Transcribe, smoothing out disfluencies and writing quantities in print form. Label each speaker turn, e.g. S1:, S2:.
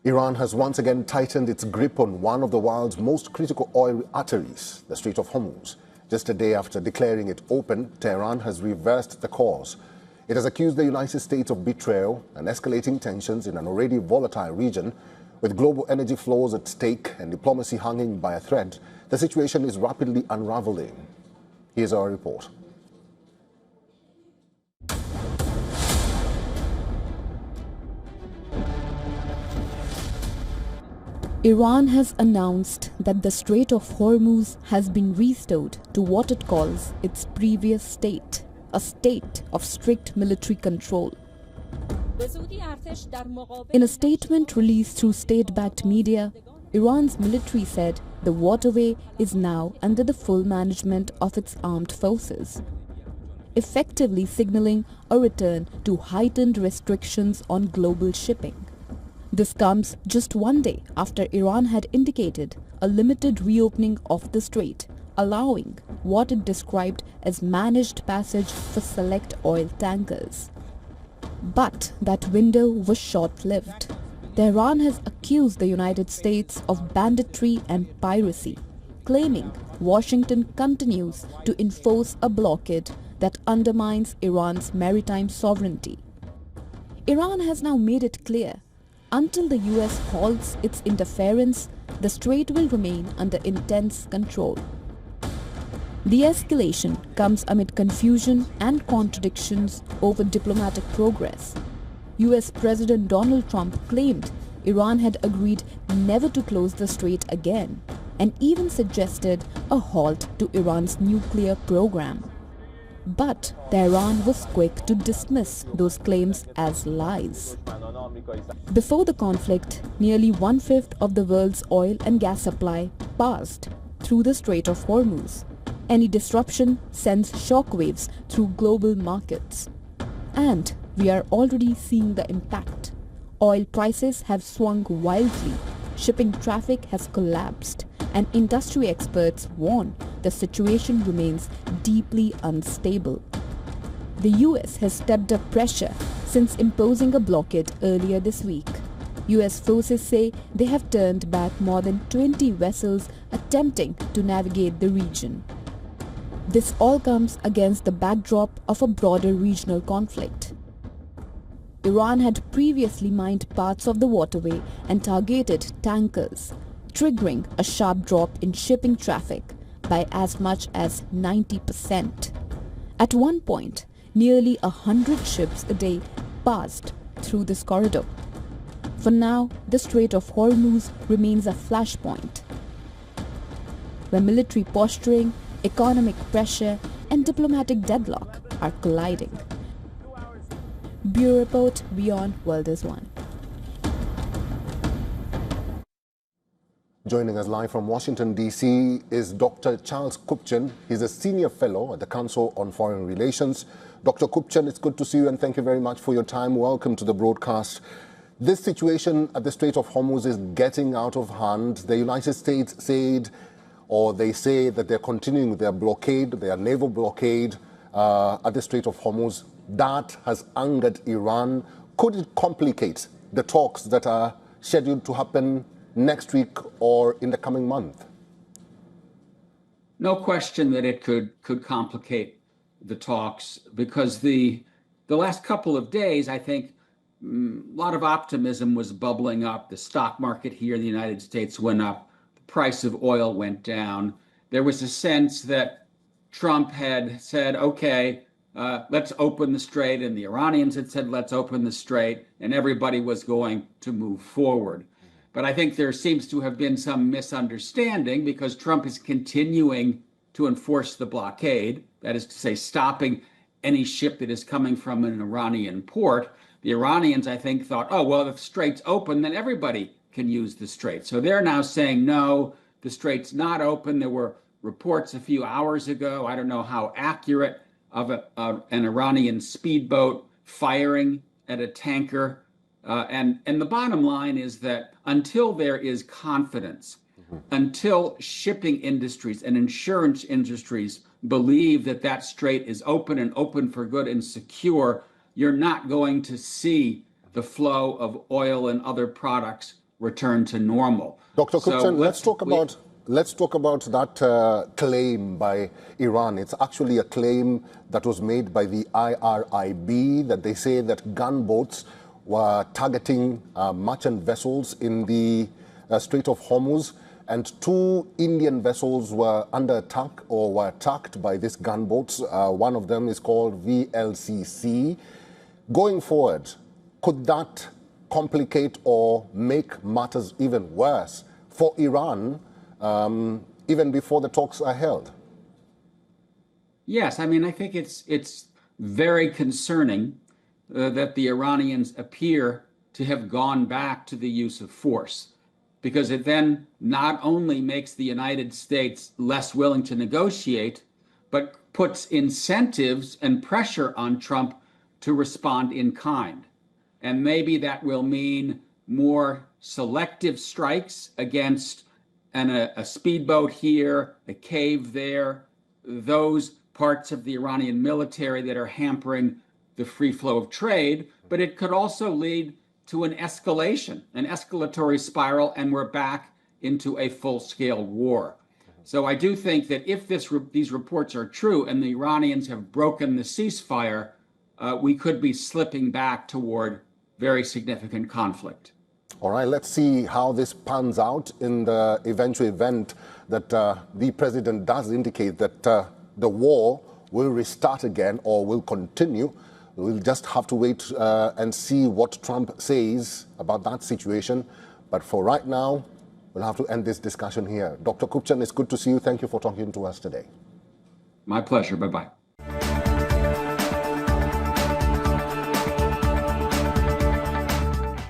S1: Iran has once again tightened its grip on one of the world's most critical oil arteries, the Strait of Hormuz. Just a day after declaring it open, Tehran has reversed the course. It has accused the United States of betrayal and escalating tensions in an already volatile region. With global energy flows at stake and diplomacy hanging by a thread, the situation is rapidly unraveling. Here's our report.
S2: Iran has announced that the Strait of Hormuz has been restored to what it calls its previous state, a state of strict military control. In a statement released through state-backed media, Iran's military said the waterway is now under the full management of its armed forces, effectively signaling a return to heightened restrictions on global shipping. This comes just one day after Iran had indicated a limited reopening of the strait, allowing what it described as managed passage for select oil tankers. But that window was short-lived. Tehran has accused the United States of banditry and piracy, claiming Washington continues to enforce a blockade that undermines Iran's maritime sovereignty. Iran has now made it clear, until the US halts its interference, the strait will remain under intense control. The escalation comes amid confusion and contradictions over diplomatic progress. US President Donald Trump claimed Iran had agreed never to close the strait again, and even suggested a halt to Iran's nuclear program. But Tehran was quick to dismiss those claims as lies. Before the conflict, nearly one-fifth of the world's oil and gas supply passed through the Strait of Hormuz. Any disruption sends shockwaves through global markets. And we are already seeing the impact. Oil prices have swung wildly, shipping traffic has collapsed, and industry experts warn the situation remains deeply unstable. The US has stepped up pressure since imposing a blockade earlier this week. US forces say they have turned back more than 20 vessels attempting to navigate the region. This all comes against the backdrop of a broader regional conflict. Iran had previously mined parts of the waterway and targeted tankers, triggering a sharp drop in shipping traffic by as much as 90%. At one point, nearly 100 ships a day passed through this corridor. For now, the Strait of Hormuz remains a flashpoint, where military posturing, economic pressure, and diplomatic deadlock are colliding. Bureau Report, WION World is One.
S1: Joining us live from Washington, D.C. is Dr. Charles Kupchan. He's a senior fellow at the Council on Foreign Relations. Dr. Kupchan, it's good to see you and thank you very much for your time. Welcome to the broadcast. This situation at the Strait of Hormuz is getting out of hand. The United States said, or they say that they're continuing with their blockade, their naval blockade at the Strait of Hormuz. That has angered Iran. Could it complicate the talks that are scheduled to happen next week or in the coming month?
S3: No question that it could complicate the talks, because the last couple of days, I think a lot of optimism was bubbling up. The stock market here in the United States went up. The price of oil went down. There was a sense that Trump had said, okay, let's open the strait, and the Iranians had said, let's open the strait, and everybody was going to move forward. But I think there seems to have been some misunderstanding, because Trump is continuing to enforce the blockade, that is to say, stopping any ship that is coming from an Iranian port. The Iranians, I think, thought, oh, well, if the strait's open, then everybody can use the strait. So they're now saying, no, the strait's not open. There were reports a few hours ago, I don't know how accurate, of an Iranian speedboat firing at a tanker. And the bottom line is that until there is confidence, until shipping industries and insurance industries believe that that strait is open and open for good and secure, you're not going to see the flow of oil and other products return to normal.
S1: Dr.
S3: So
S1: Kupchan, let's talk about that claim by Iran. It's actually a claim that was made by the IRIB, that they say that gunboats were targeting merchant vessels in the Strait of Hormuz, and 2 Indian vessels were under attack or were attacked by these gunboats. One of them is called VLCC. Going forward, could that complicate or make matters even worse for Iran, even before the talks are held?
S3: Yes, I mean, I think it's very concerning that the Iranians appear to have gone back to the use of force, because it then not only makes the United States less willing to negotiate, but puts incentives and pressure on Trump to respond in kind. And maybe that will mean more selective strikes against a speedboat here, a cave there, those parts of the Iranian military that are hampering the free flow of trade. But it could also lead to an escalation, an escalatory spiral, and we're back into a full-scale war. So I do think that if these reports are true and the Iranians have broken the ceasefire, we could be slipping back toward very significant conflict.
S1: All right, let's see how this pans out in the eventual event that the president does indicate that the war will restart again or will continue. We'll just have to wait and see what Trump says about that situation. But for right now, we'll have to end this discussion here. Dr. Kupchan, it's good to see you. Thank you for talking to us today.
S3: My pleasure. Bye-bye.